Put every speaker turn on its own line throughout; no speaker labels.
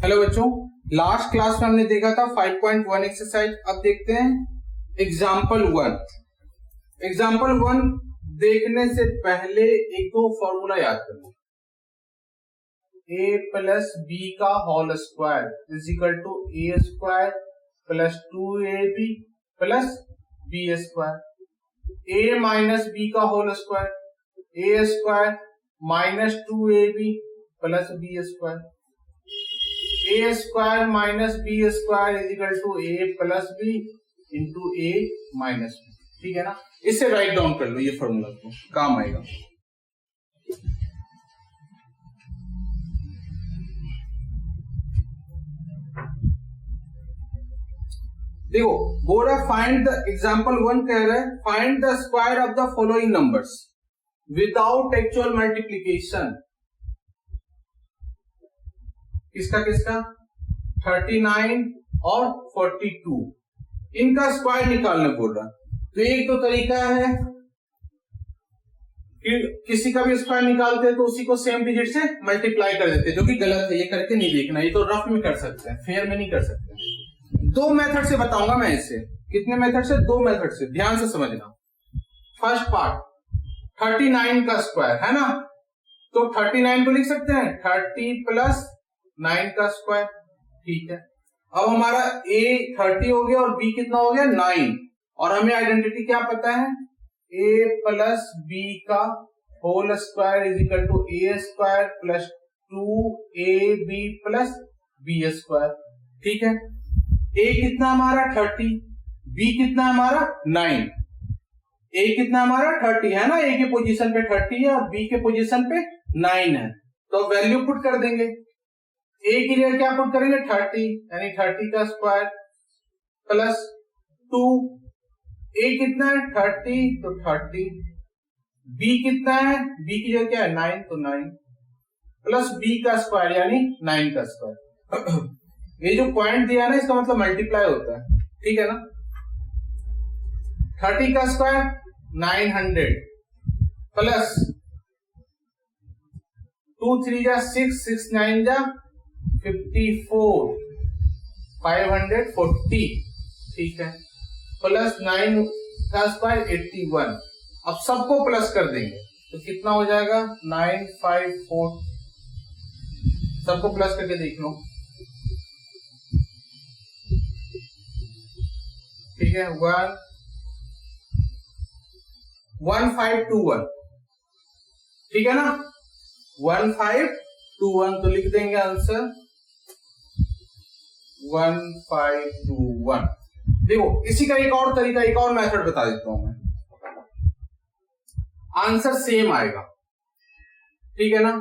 Hello बच्चों, last class में हमने देखा था 5.1 एक्सरसाइज। अब देखते हैं एग्जाम्पल 1। एग्जाम्पल 1 देखने से पहले एक दो फॉर्मूला याद कर लो। a प्लस बी का whole square is equal to a square plus 2ab plus b square. a minus b का whole square a square minus 2ab plus b square. A square minus b square is equal to a plus b into a minus b. ठीक है ना, इसे write down कर लो, ये formula तो काम आएगा। देखो, बोल रहा फाइंड द एग्जाम्पल 1 कह रहा है find the square of the following numbers without actual multiplication. किसका किसका 39 और 42, इनका स्क्वायर निकालने बोल रहा। तो एक तो तरीका है कि किसी का भी स्क्वायर निकालते हैं तो उसी को सेम डिजिट से मल्टीप्लाई कर देते हैं, जो कि गलत है, ये करके नहीं देखना। ये तो रफ में कर सकते हैं, फेयर में नहीं कर सकते। दो मेथड से बताऊंगा मैं इसे। कितने मेथड से? दो मेथड से, ध्यान से समझना। फर्स्ट पार्ट 39 का स्क्वायर है ना, तो 39 को लिख सकते हैं 30 प्लस 9 का स्क्वायर। ठीक है, अब हमारा a 30 हो गया और b कितना हो गया 9, और हमें आइडेंटिटी क्या पता है a प्लस b का whole square is equal to a square plus 2ab plus b square. ठीक है, a कितना हमारा 30, b कितना हमारा 9। a कितना हमारा 30 है ना, a के पोजीशन पे 30 है और b के पोजीशन पे 9 है, तो वैल्यू पुट कर देंगे। a की जगह क्या पुट करेंगे 30, यानी 30 का स्क्वायर प्लस 2। a कितना है 30, तो 30। b कितना है, b की जगह क्या है 9, तो 9 प्लस b का स्क्वायर यानी 9 का स्क्वायर। ये जो पॉइंट दिया है ना, इसका मतलब मल्टीप्लाई होता है। ठीक है ना, 30 का स्क्वायर 900 प्लस 2 3 जा 6 6 9 जा 54 540। ठीक है, प्लस 9 का स्क्वायर 81। अब सबको प्लस कर देंगे तो कितना हो जाएगा 954। सबको प्लस करके देख लो। ठीक है, 1521। ठीक है ना, 1521, तो लिख देंगे आंसर 1521। देखो, इसी का एक और तरीका, एक और मेथड बता देता हूं मैं, आंसर सेम आएगा। ठीक है ना,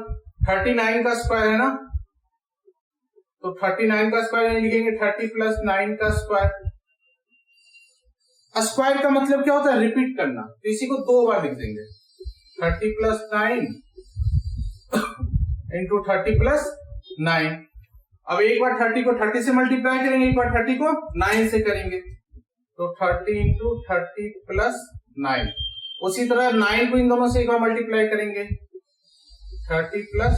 39 का स्क्वायर है ना, तो 39 का स्क्वायर लिखेंगे 30 प्लस 9 का स्क्वायर। स्क्वायर का मतलब क्या होता है, रिपीट करना, तो इसी को दो बार लिख देंगे 30 प्लस 9 इंटू 30 प्लस 9। अब एक बार 30 को 30 से मल्टीप्लाई करेंगे, एक बार 30 को 9 से करेंगे, तो 30 इंटू 30 प्लस 9। उसी तरह 9 को इन दोनों से एक बार मल्टीप्लाई करेंगे 30 प्लस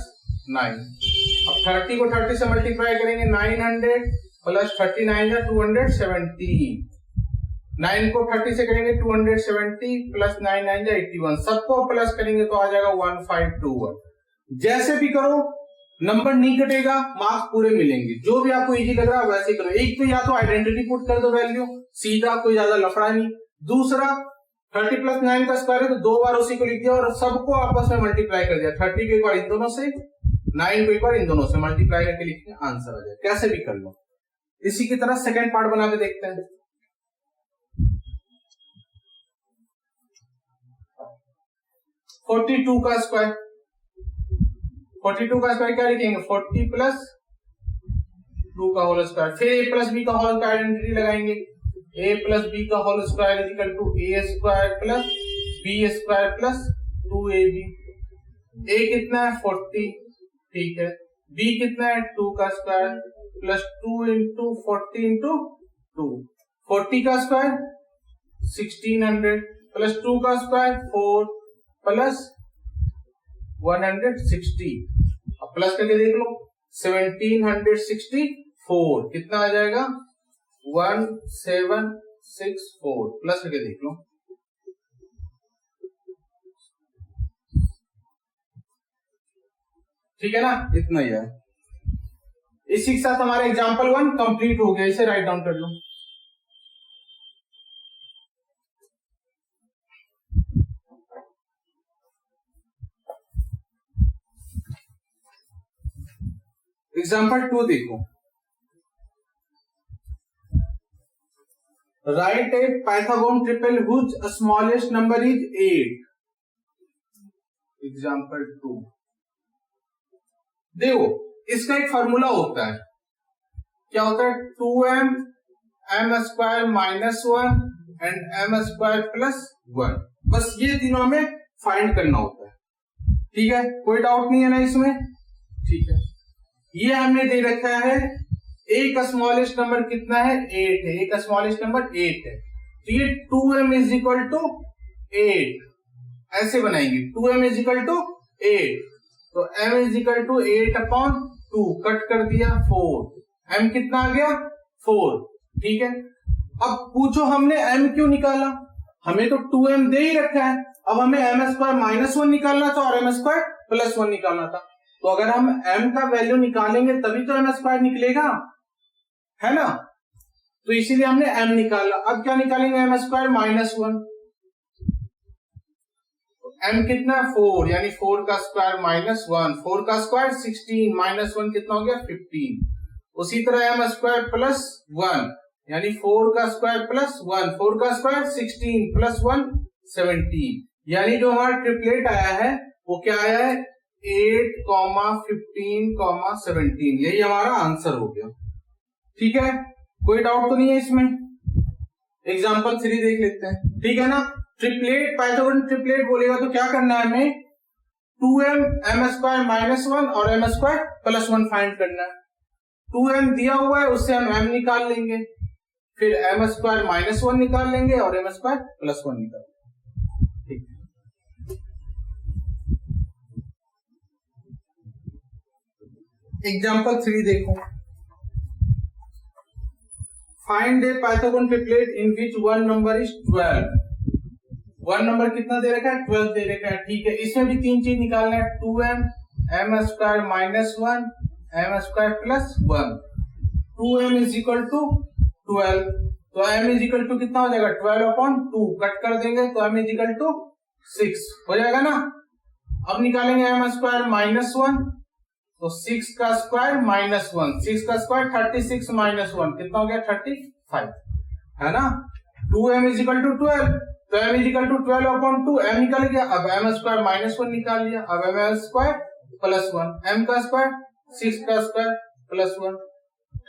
9। अब 30 को 30 से मल्टीप्लाई करेंगे 900 प्लस 39 या 270। 9 को 30 से करेंगे 270 प्लस 9 9 या 81। सबको प्लस करेंगे तो आ जाएगा 1521। जैसे भी करो नंबर नहीं कटेगा, मार्क्स पूरे मिलेंगे। जो भी आपको इजी लग रहा है वैसे करो। एक तो या तो आइडेंटिटी पुट कर दो वैल्यू सीधा, कोई ज्यादा लफड़ा नहीं। दूसरा 30 प्लस 9 का स्क्वायर है तो दो बार उसी को लिख दिया और सबको आपस में मल्टीप्लाई कर दिया। 30 को एक बार इन दोनों से, 9 को एक बार इन दोनों से मल्टीप्लाई करके लिखते हैं, आंसर आ जाए। कैसे भी कर लो। इसी की तरह सेकेंड पार्ट बना के देखते हैं। फोर्टी टू का स्क्वायर, 42 का स्क्वायर क्या लिखेंगे 40 प्लस 2 का होल स्क्वायर। फिर a प्लस बी का होल का आइडेंटिटी लगाएंगे, a प्लस बी का whole square is equal to a square plus b square plus 2ab। a कितना है 40, ठीक है, b कितना है 2 का स्क्वायर प्लस 2 इंटू 40 इंटू 2। 40 का स्क्वायर 1600 प्लस 2 का स्क्वायर 4 प्लस 160। अब प्लस करके देख लो, 1764 कितना आ जाएगा 1764 प्लस करके देख लो। ठीक है ना, इतना ही है। इसी के साथ हमारा एग्जाम्पल 1 कंप्लीट हो गया, इसे राइट डाउन कर लो। एग्जाम्पल 2 देखो, write a Pythagorean triple whose smallest number is 8। Example 2 देखो, इसका एक फॉर्मूला होता है, क्या होता है 2m m square minus 1 and m square plus 1, बस ये तीनों हमें फाइंड करना होता है। ठीक है, कोई डाउट नहीं है ना इसमें। ठीक है, ये हमने दे रखा है, एक स्मॉलेस्ट नंबर कितना है 8 है, एक स्मॉलेस्ट नंबर 8 है, तो ये 2m इज इक्वल टू 8 ऐसे बनाएंगे, 2m इज इक्वल टू 8, तो m is equal to 8/2 cut कर दिया 4, m कितना आ गया 4। ठीक है, अब पूछो हमने m क्यों निकाला, हमें तो 2m दे ही रखा है, अब हमें m स्क्वायर माइनस 1 निकालना था और m स्क्वायर प्लस 1 निकालना था, तो अगर हम m का वैल्यू निकालेंगे तभी तो m स्क्वायर निकलेगा, है ना, तो इसीलिए हमने m निकाला। अब क्या निकालेंगे m स्क्वायर माइनस 1, m कितना 4, यानी 4 का स्क्वायर माइनस 1, 4 का स्क्वायर 16 माइनस 1 कितना हो गया 15। उसी तरह m स्क्वायर प्लस 1, यानी 4 का स्क्वायर प्लस 1, 4 का स्क्वायर 16 प्लस 1 17, यानी जो हमारा ट्रिपलेट आया है वो क्या आया है 8, 15, 17, यही हमारा आंसर हो गया। ठीक है, कोई डाउट तो नहीं है इसमें। एग्जाम्पल 3 देख लेते हैं। ठीक है ना, ट्रिपलेट पाइथागोरन ट्रिपलेट बोलेगा तो क्या करना है हमें 2m m स्क्वायर माइनस 1 और m स्क्वायर प्लस 1 फाइंड करना है। 2m दिया हुआ है, उससे हम m निकाल लेंगे, फिर m स्क्वायर माइनस 1 निकाल लेंगे और m स्क्वायर प्लस 1 निकाल लेंगे। ठीक, एग्जाम्पल 3 देखो, find A Pythagorean triplet in which one number is 12। One number कितना दे रखा है 12 दे रखा है। ठीक है, इसमें भी 3 चीज निकालना है, 2m m square minus 1 m square plus 1, 2m is equal to 12, तो m इज इक्वल टू कितना हो जाएगा 12/2 कट कर देंगे तो m इज इक्वल टू 6 हो जाएगा ना। अब निकालेंगे m स्क्वायर माइनस 1, तो 6 का स्क्वायर माइनस 1, 6 का स्क्वायर 36 माइनस 1 कितना हो गया 35, है ना। 2m इज इक्वल टू 12, तो m is equal to 12/2, m निकल गया, अब m स्क्वायर माइनस 1 निकाल लिया, अब m स्क्वायर प्लस 1, m का स्क्वायर 6 का स्क्वायर प्लस 1,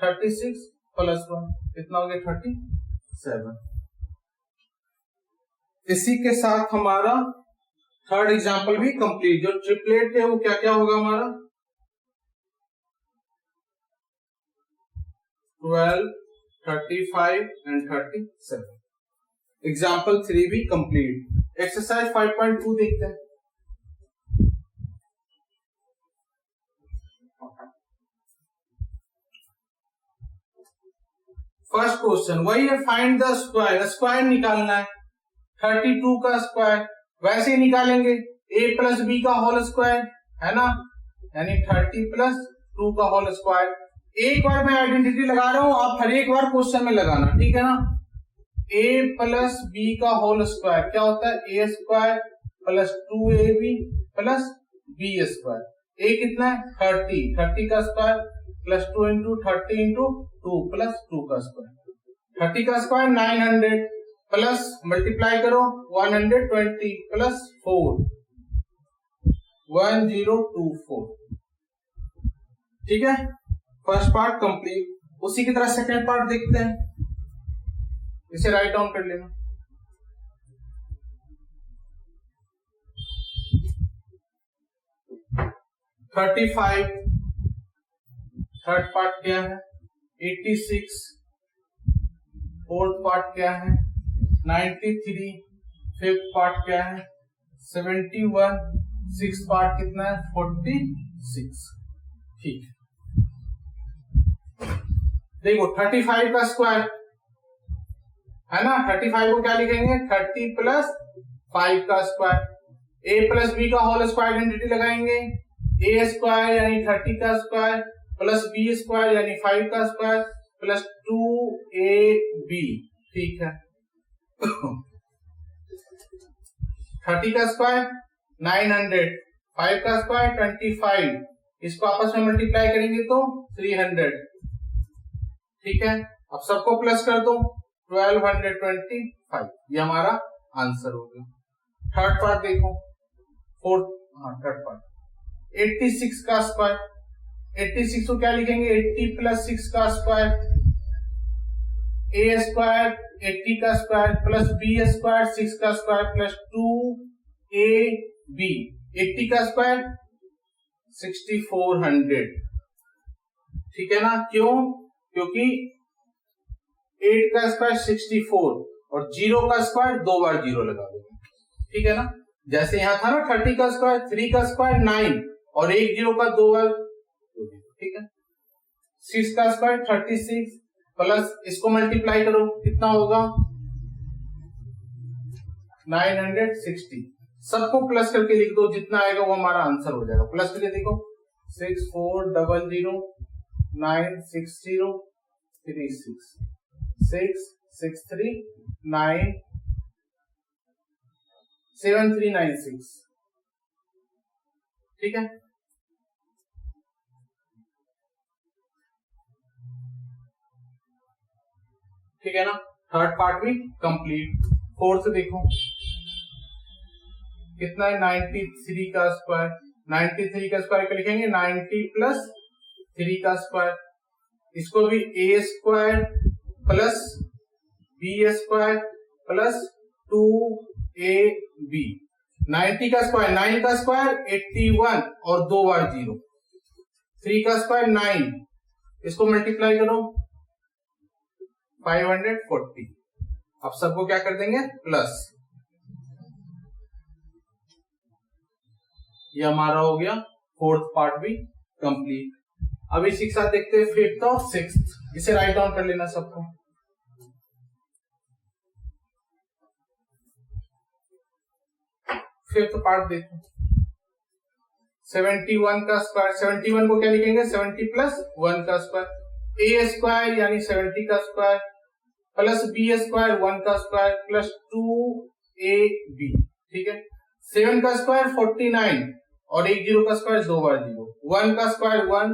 36 प्लस 1 कितना हो गया 37। इसी के साथ हमारा थर्ड एग्जाम्पल भी कंप्लीट। जो ट्रिपलेट है वो क्या क्या होगा हमारा 12, 35 एंड 37। एग्जाम्पल 3 भी कंप्लीट। एक्सरसाइज 5.2 देखते हैं। फर्स्ट क्वेश्चन वही है, फाइंड द स्क्वायर, स्क्वायर निकालना है 32 का स्क्वायर, वैसे ही निकालेंगे a प्लस बी का होल स्क्वायर, है ना, यानी 30 प्लस 2 का होल स्क्वायर। एक बार मैं आइडेंटिटी लगा रहा हूं, आप हर एक बार क्वेश्चन में लगाना, ठीक है ना। a प्लस बी का होल स्क्वायर क्या होता है a square plus 2ab plus b square. a कितना है 30, 30 का square plus 2 into 30 into 2 plus 2 का स्क्वायर, 30 का स्क्वायर 900 प्लस मल्टीप्लाई करो 120 प्लस 4 1024। ठीक है, फर्स्ट पार्ट कंप्लीट। उसी की तरह सेकेंड पार्ट देखते हैं, इसे राइट डाउन कर लेना। थर्टी 35 थर्ड पार्ट क्या है 86, फोर्थ पार्ट क्या है 93, फिफ्थ पार्ट क्या है 71, सिक्स पार्ट कितना है 46। ठीक है, देखो 35 का स्क्वायर है ना, 35 को क्या लिखेंगे 30 प्लस 5 का स्क्वायर, a प्लस बी का होल स्क्वायर आइडेंटिटी लगाएंगे, a स्क्वायर यानी 30 का स्क्वायर प्लस b स्क्वायर यानी 5 का स्क्वायर प्लस 2ab, ठीक है। 30 का स्क्वायर 900, 5 का स्क्वायर 25, इसको आपस में मल्टीप्लाई करेंगे तो 300, ठीक है। अब सबको प्लस कर दो 1225, ये हमारा आंसर हो गया। थर्ड पार्ट देखो, थर्ड पार्ट 86 का स्क्वायर, 86 को क्या लिखेंगे 80 प्लस 6 का स्क्वायर, a स्क्वायर 80 का स्क्वायर प्लस b स्क्वायर 6 का स्क्वायर प्लस 2ab, 80 का स्क्वायर 6400, ठीक है ना। क्यों? क्योंकि 8 का स्क्वायर 64 और 0 का स्क्वायर 2 बार 0 लगा देंगे, ठीक है ना। जैसे यहां था ना 30 का स्क्वायर 3 का स्क्वायर 9 और 1 0 का 2 बार, ठीक है। 6 का स्क्वायर 36 प्लस इसको मल्टीप्लाई करो कितना होगा 960, सबको प्लस करके लिख दो, जितना आएगा वो हमारा आंसर हो जाएगा। प्लस करके देखो 6400 960 36 663 9 7396, ठीक है। ठीक है ना, थर्ड पार्ट भी कंप्लीट। फोर्थ देखो कितना है 93 का स्क्वायर, 93 का स्क्वायर क्या लिखेंगे 90 प्लस 3 का स्क्वायर, इसको भी a square plus b square plus 2ab, 90 का स्क्वायर 9 का स्क्वायर 81 और 2 बार 0, 3 का स्क्वायर 9, इसको मल्टीप्लाई करो 540। अब सबको क्या कर देंगे प्लस, ये हमारा हो गया फोर्थ पार्ट भी कंप्लीट। अब इसी के साथ देखते हैं फिफ्थ और सिक्स्थ, इसे राइट डाउन कर लेना सबको। फिफ्थ पार्ट देखो 71 का स्क्वायर, 71 को क्या लिखेंगे 70 प्लस 1 का स्क्वायर, a स्क्वायर यानी 70 का स्क्वायर प्लस b स्क्वायर 1 का स्क्वायर प्लस 2ab, ठीक है। 7 का स्क्वायर 49 और 1 0 का स्क्वायर 2 बार 0, 1 का स्क्वायर 1,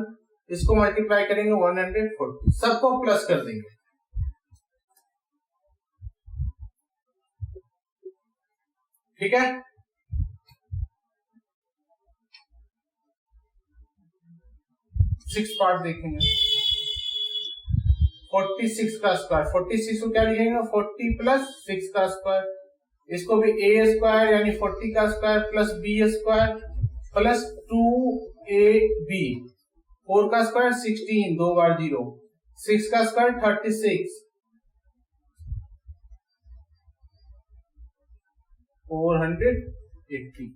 इसको मल्टीप्लाई करेंगे 140, सबको प्लस कर देंगे, ठीक है। सिक्स पार्ट देखेंगे 46 का स्क्वायर, 46 को क्या लिखेंगे 40 प्लस 6 का स्क्वायर, इसको भी a स्क्वायर यानी 40 का square plus b square plus 2ab, 4 का स्क्वायर 16 2 बार 0, 6 का स्क्वायर 36 480।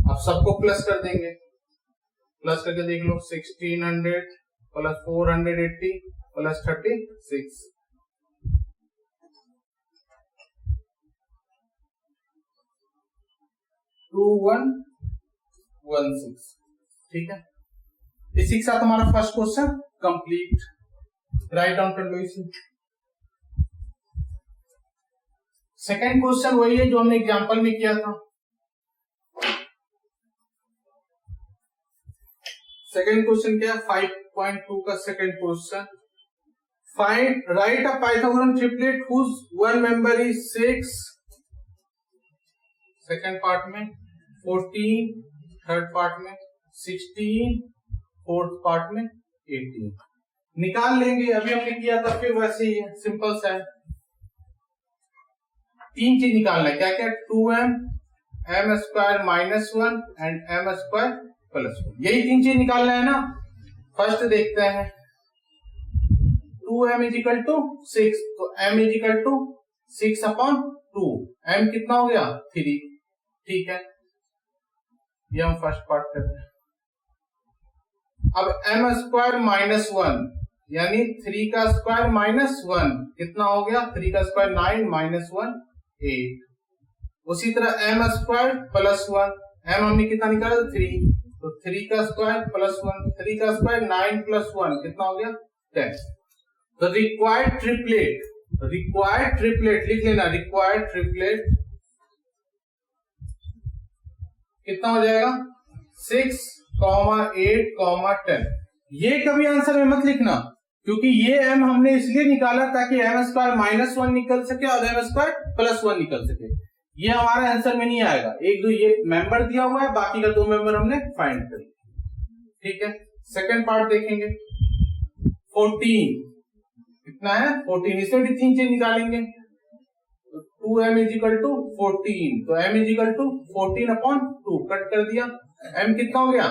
अब सबको प्लस कर देंगे, प्लस करके देख लो 1600 प्लस 480 प्लस 36, टू 116, ठीक है। इसी के साथ हमारा first question complete, write down कर लो इसे। सेकेंड क्वेश्चन वही है जो हमने एग्जांपल में किया था। सेकेंड क्वेश्चन क्या है 5.2 का second question, find right a Pythagorean triplet whose one member is 6, second part में 14, थर्ड पार्ट में 16, फोर्थ पार्ट में 18। निकाल लेंगे, अभी हमने किया था फिर वैसे ही है, सिंपल सा है। तीन चीज निकालना है, क्या क्या 2m m square minus 1 and m square plus 1, यही तीन चीज निकालना है ना। फर्स्ट देखते हैं 2m इज इक्वल टू 6, तो m is equal to 6 upon 2, m कितना हो गया 3, ठीक है। ये हम फर्स्ट पार्ट करते हैं। अब m स्क्वायर माइनस 1, यानी 3 का स्क्वायर माइनस 1 कितना हो गया, 3 का स्क्वायर 9 माइनस 1 8। उसी तरह m स्क्वायर प्लस 1, m हमने कितना निकाला 3, तो 3 का स्क्वायर प्लस 1, 3 का स्क्वायर 9 प्लस 1 कितना हो गया 10। तो रिक्वायर्ड ट्रिपलेट लिख लेना, रिक्वायर्ड ट्रिपलेट कितना हो जाएगा 6, 8, 10। ये कभी आंसर में मत लिखना, क्योंकि ये m हमने इसलिए निकाला ताकि m स्क्वायर माइनस 1 निकल सके और m स्क्वायर प्लस 1 निकल सके। ये हमारे आंसर में नहीं आएगा। एक दो ये मेंबर दिया हुआ है, बाकी का 2 मेंबर हमने फाइंड कर लिया। ठीक है, सेकंड पार्ट देखेंगे। 14 कितना है 14, इसमें भी 3 चीज निकालेंगे। तो 2m इज इक्वल टू 14, तो m is equal to 14/2 cut कर दिया, m कितना हो गया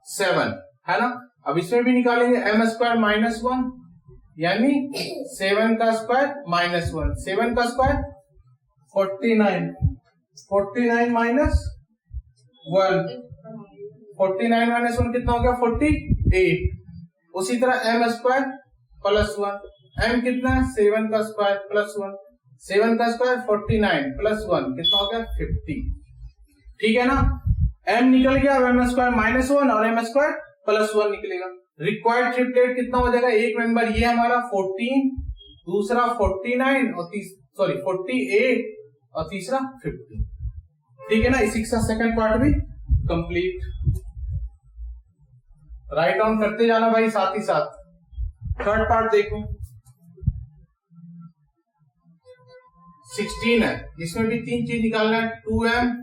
7 है ना। अब इसमें भी निकालेंगे m स्क्वायर माइनस 1 यानी 7 का स्क्वायर माइनस 1, 7 का स्क्वायर 49, 49 माइनस 1, 49 माइनस 1 कितना हो गया 48। उसी तरह m स्क्वायर प्लस 1, m कितना है 7 का स्क्वायर प्लस 1, 7 का स्क्वायर 49 प्लस 1 कितना हो गया 50। ठीक है ना, m निकल गया, m स्क्वायर माइनस 1 और m स्क्वायर प्लस 1 निकलेगा। रिक्वायर्ड ट्रिपलेट कितना हो जाएगा, एक मेंबर ये हमारा 14, दूसरा 49 और 48 और तीसरा 50। ठीक है ना, इसी के साथ सेकंड पार्ट भी कंप्लीट। राइट डाउन करते जाना भाई साथ ही साथ। थर्ड पार्ट देखो, 16 है, इसमें भी 3 चीज निकालना है। 2m,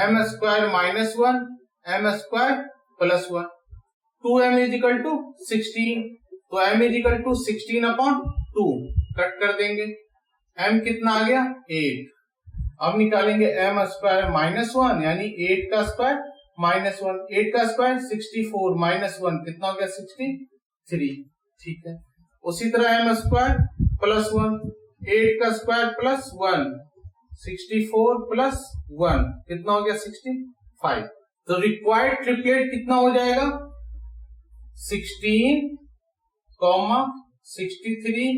m square minus 1, m square plus 1। 2m is equal to 16, तो m is equal to 16/2 cut कर देंगे, m कितना आ गया 8। अब निकालेंगे m स्क्वायर माइनस 1 यानी 8 का स्क्वायर माइनस 1, 8 का स्क्वायर 64 माइनस 1 कितना हो गया 63। ठीक है, उसी तरह m स्क्वायर प्लस 1, 8 का स्क्वायर प्लस 1, 64 प्लस 1 कितना हो गया 65। तो रिक्वायर्ड ट्रिपलेट कितना हो जाएगा 16, 63,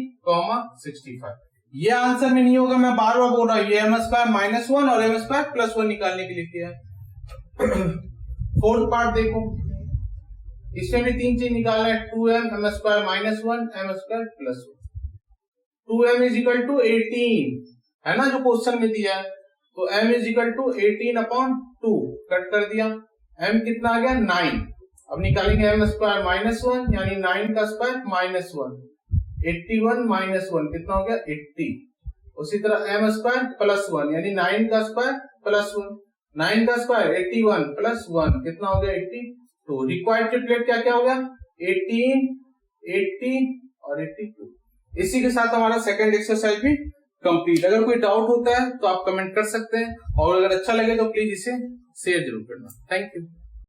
65। ये आंसर में नहीं होगा, मैं बार बार बोल रहा हूं, ये m स्क्वायर माइनस 1 और m स्क्वायर प्लस 1 निकालने के लिए किया है। फोर्थ पार्ट देखो, इसमें भी 3 चीज निकालना है। 2m, m square minus 1, m square plus 1। 2m is equal to 18 है ना, जो क्वेश्चन में दिया है, तो m is equal to 18/2 cut कर दिया, m कितना आ गया 9। अब निकालेंगे m स्क्वायर माइनस 1 यानी 9 का स्क्वायर माइनस 1, 81 माइनस 1 कितना हो गया 80। उसी तरह m स्क्वायर प्लस 1 यानी 9 का स्क्वायर प्लस 1, 9 का स्क्वायर 81 प्लस 1 कितना हो गया 80। तो रिक्वायर्ड ट्रिपलेट क्या क्या हो गया 18, 80 और 82। इसी के साथ हमारा सेकंड एक्सरसाइज भी कंप्लीट। अगर कोई डाउट होता है तो आप कमेंट कर सकते हैं, और अगर अच्छा लगे तो प्लीज इसे शेयर जरूर करना। Thank you.